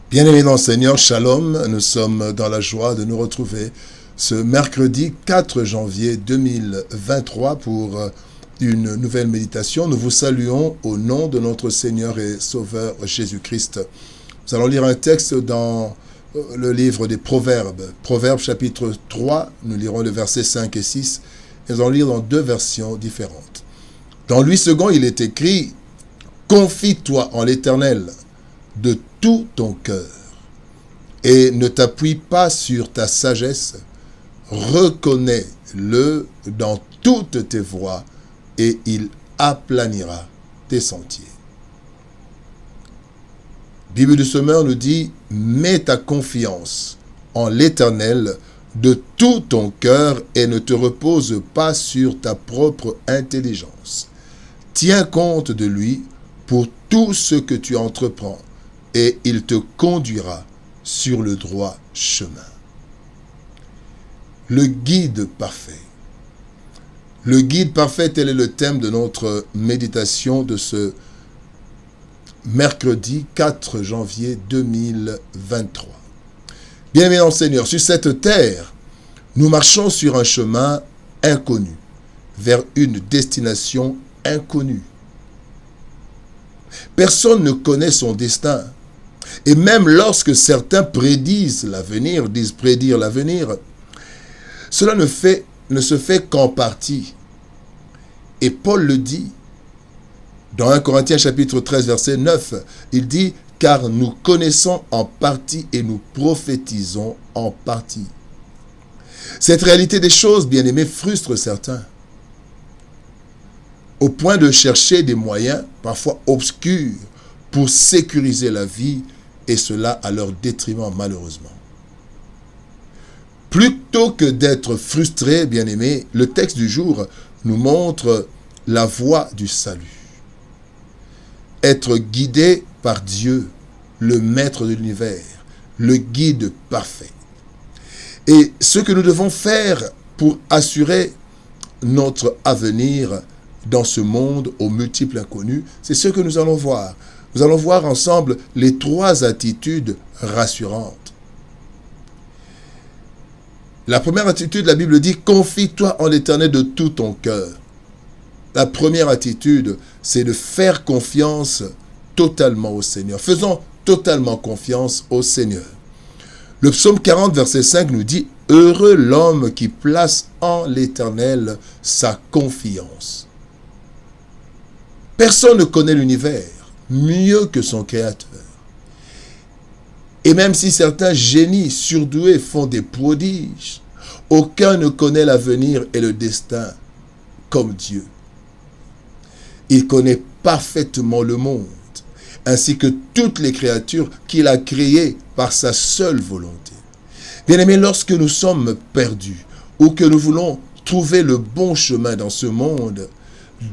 Bien-aimés dans le Seigneur, Shalom, nous sommes dans la joie de nous retrouver ce mercredi 4 janvier 2023 pour une nouvelle méditation. Nous vous saluons au nom de notre Seigneur et Sauveur Jésus-Christ. Nous allons lire un texte dans le livre des Proverbes. Proverbes chapitre 3, nous lirons les versets 5 et 6. Et nous allons lire dans deux versions différentes. Dans Louis II, il est écrit « Confie-toi en l'Éternel de tout ton cœur, et ne t'appuie pas sur ta sagesse, reconnais-le dans toutes tes voies, et il aplanira tes sentiers. » Bible du Semeur nous dit, mets ta confiance en l'Éternel de tout ton cœur et ne te repose pas sur ta propre intelligence. Tiens compte de lui pour tout ce que tu entreprends, et il te conduira sur le droit chemin. Le guide parfait. Le guide parfait, tel est le thème de notre méditation de ce mercredi 4 janvier 2023. Bien-aimés dans le Seigneur, sur cette terre, nous marchons sur un chemin inconnu, vers une destination inconnue. Personne ne connaît son destin. Et même lorsque certains prédisent l'avenir, disent prédire l'avenir, cela ne se fait qu'en partie. Et Paul le dit, dans 1 Corinthiens chapitre 13, verset 9, il dit, « Car nous connaissons en partie et nous prophétisons en partie. » Cette réalité des choses, bien-aimés, frustre certains, au point de chercher des moyens, parfois obscurs, pour sécuriser la vie, et cela à leur détriment, malheureusement. Plutôt que d'être frustrés, bien-aimés, le texte du jour nous montre la voie du salut. Être guidé par Dieu, le maître de l'univers, le guide parfait. Et ce que nous devons faire pour assurer notre avenir dans ce monde aux multiples inconnus, c'est ce que nous allons voir. Nous allons voir ensemble les trois attitudes rassurantes. La première attitude, la Bible dit, confie-toi en l'Éternel de tout ton cœur. La première attitude, c'est de faire confiance totalement au Seigneur. Faisons totalement confiance au Seigneur. Le psaume 40, verset 5 nous dit, heureux l'homme qui place en l'Éternel sa confiance. Personne ne connaît l'univers mieux que son Créateur. Et même si certains génies surdoués font des prodiges, aucun ne connaît l'avenir et le destin comme Dieu. Il connaît parfaitement le monde, ainsi que toutes les créatures qu'il a créées par sa seule volonté. Bien-aimés, lorsque nous sommes perdus ou que nous voulons trouver le bon chemin dans ce monde,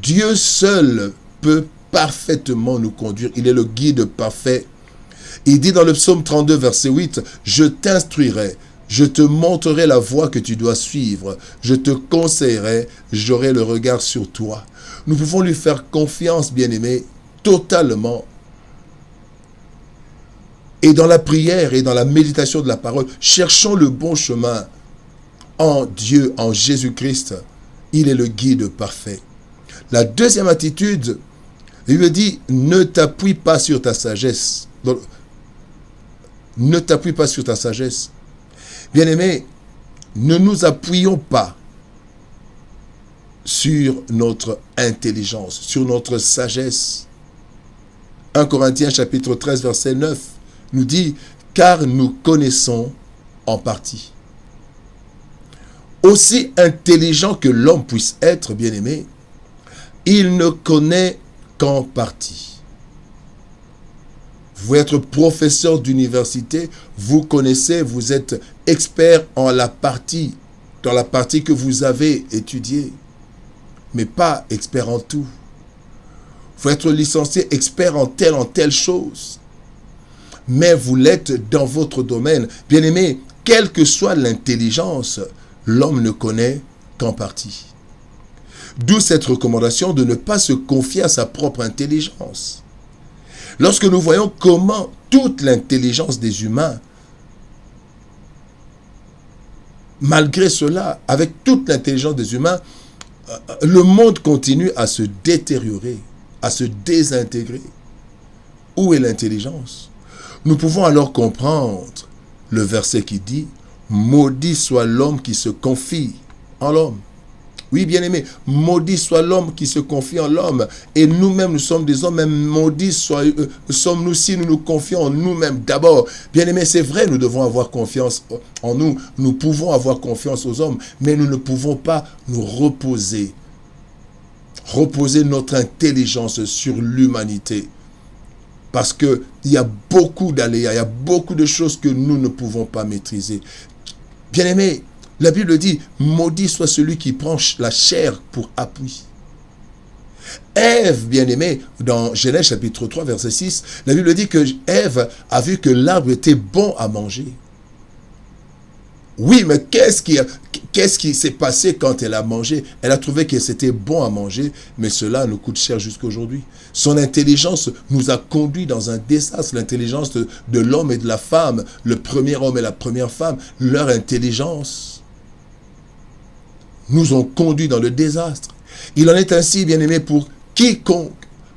Dieu seul peut parfaitement nous conduire. Il est le guide parfait. Il dit dans le psaume 32, verset 8, « Je t'instruirai, je te montrerai la voie que tu dois suivre, je te conseillerai, j'aurai le regard sur toi. » Nous pouvons lui faire confiance, bien-aimés, totalement. Et dans la prière et dans la méditation de la parole, cherchons le bon chemin en Dieu, en Jésus-Christ. Il est le guide parfait. La deuxième attitude, il lui dit, ne t'appuie pas sur ta sagesse. Donc, ne t'appuie pas sur ta sagesse. Bien-aimés, ne nous appuyons pas sur notre intelligence, sur notre sagesse. 1 Corinthiens chapitre 13, verset 9 nous dit, car nous connaissons en partie. Aussi intelligent que l'homme puisse être, bien-aimé, il ne connaît qu'en partie. Vous êtes professeur d'université, vous connaissez, vous êtes expert en la partie, dans la partie que vous avez étudiée, mais pas expert en tout. Vous êtes licencié, expert en telle chose, mais vous l'êtes dans votre domaine. Bien-aimé, quelle que soit l'intelligence, l'homme ne connaît qu'en partie. D'où cette recommandation de ne pas se confier à sa propre intelligence. Lorsque nous voyons comment toute l'intelligence des humains, malgré cela, avec toute l'intelligence des humains, le monde continue à se détériorer, à se désintégrer. Où est l'intelligence? Nous pouvons alors comprendre le verset qui dit « Maudit soit l'homme qui se confie en l'homme ». Oui, bien-aimé, maudit soit l'homme qui se confie en l'homme. Et nous-mêmes, nous sommes des hommes, même maudits sommes-nous si nous nous confions en nous-mêmes d'abord. Bien-aimé, c'est vrai, nous devons avoir confiance en nous. Nous pouvons avoir confiance aux hommes, mais nous ne pouvons pas nous reposer notre intelligence sur l'humanité. Parce qu'il y a beaucoup d'aléas, il y a beaucoup de choses que nous ne pouvons pas maîtriser. Bien-aimé, la Bible dit, maudit soit celui qui prend la chair pour appui. Ève, bien-aimée, dans Genèse chapitre 3, verset 6, la Bible dit que Ève a vu que l'arbre était bon à manger. Oui, mais qu'est-ce qui s'est passé quand elle a mangé? Elle a trouvé que c'était bon à manger, mais cela nous coûte cher jusqu'à aujourd'hui. Son intelligence nous a conduits dans un désastre. L'intelligence de l'homme et de la femme, le premier homme et la première femme, leur intelligence nous ont conduits dans le désastre. Il en est ainsi, bien-aimé, pour quiconque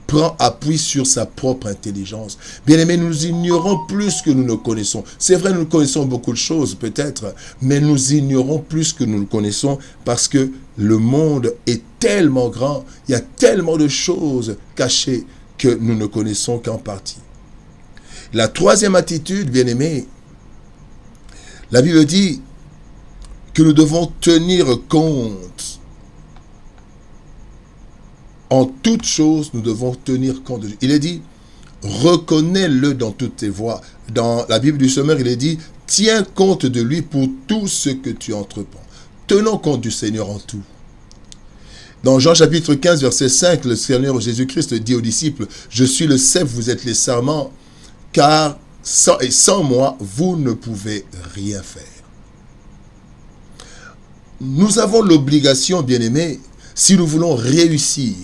prend appui sur sa propre intelligence. Bien-aimé, nous ignorons plus que nous ne connaissons. C'est vrai, nous connaissons beaucoup de choses, peut-être, mais nous ignorons plus que nous ne connaissons parce que le monde est tellement grand, il y a tellement de choses cachées que nous ne connaissons qu'en partie. La troisième attitude, bien-aimé, la Bible dit que nous devons tenir compte. En toutes choses, nous devons tenir compte de Dieu. Il est dit, reconnais-le dans toutes tes voies. Dans la Bible du Sommeur, il est dit, tiens compte de lui pour tout ce que tu entreprends. Tenons compte du Seigneur en tout. Dans Jean chapitre 15, verset 5, le Seigneur Jésus-Christ dit aux disciples, je suis le cep, vous êtes les sarments, car sans moi, vous ne pouvez rien faire. Nous avons l'obligation, bien-aimés, si nous voulons réussir,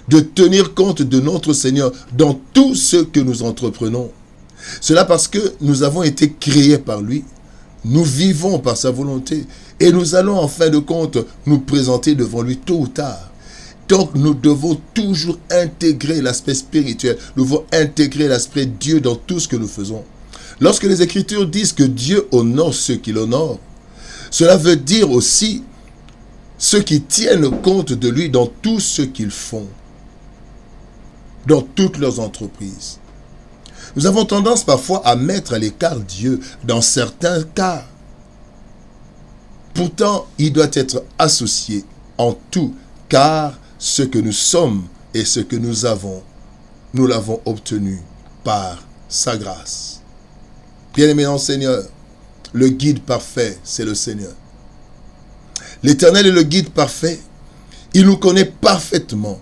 de tenir compte de notre Seigneur dans tout ce que nous entreprenons. Cela parce que nous avons été créés par lui, nous vivons par sa volonté, et nous allons en fin de compte nous présenter devant lui tôt ou tard. Donc nous devons toujours intégrer l'aspect spirituel, nous devons intégrer l'aspect Dieu dans tout ce que nous faisons. Lorsque les Écritures disent que Dieu honore ceux qui l'honorent, cela veut dire aussi ceux qui tiennent compte de lui dans tout ce qu'ils font, dans toutes leurs entreprises. Nous avons tendance parfois à mettre à l'écart Dieu dans certains cas. Pourtant, il doit être associé en tout, car ce que nous sommes et ce que nous avons, nous l'avons obtenu par sa grâce. Bien-aimé dans le Seigneur, le guide parfait, c'est le Seigneur. L'Éternel est le guide parfait. Il nous connaît parfaitement.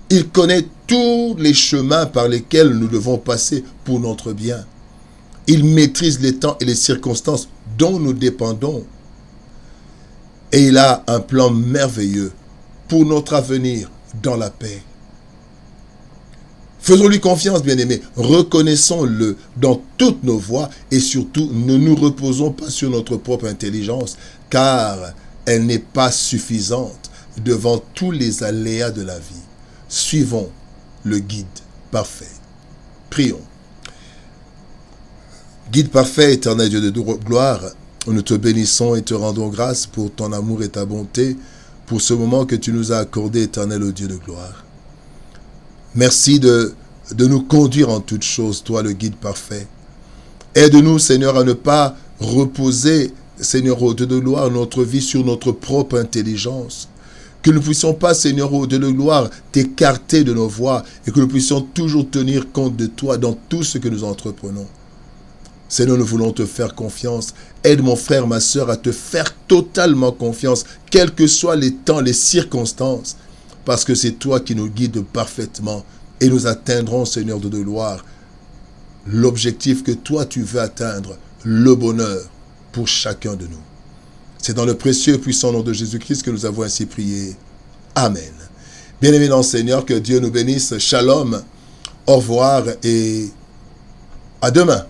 Il connaît tous les chemins par lesquels nous devons passer pour notre bien. Il maîtrise les temps et les circonstances dont nous dépendons. Et il a un plan merveilleux pour notre avenir dans la paix. Faisons-lui confiance, bien-aimés. Reconnaissons-le dans toutes nos voies et surtout, ne nous reposons pas sur notre propre intelligence, car elle n'est pas suffisante devant tous les aléas de la vie. Suivons le guide parfait. Prions. Guide parfait, éternel Dieu de gloire, nous te bénissons et te rendons grâce pour ton amour et ta bonté, pour ce moment que tu nous as accordé, éternel ô Dieu de gloire. Merci de nous conduire en toutes choses, toi le guide parfait. Aide-nous, Seigneur, à ne pas reposer, Seigneur, ô Dieu de gloire, notre vie sur notre propre intelligence. Que nous ne puissions pas, Seigneur, ô Dieu de gloire, t'écarter de nos voies et que nous puissions toujours tenir compte de toi dans tout ce que nous entreprenons. Seigneur, nous voulons te faire confiance. Aide mon frère, ma soeur, à te faire totalement confiance, quels que soient les temps, les circonstances, parce que c'est toi qui nous guides parfaitement et nous atteindrons, Seigneur de gloire, l'objectif que toi tu veux atteindre, le bonheur pour chacun de nous. C'est dans le précieux et puissant nom de Jésus-Christ que nous avons ainsi prié. Amen. Bien-aimés dans le Seigneur, que Dieu nous bénisse. Shalom. Au revoir et À demain.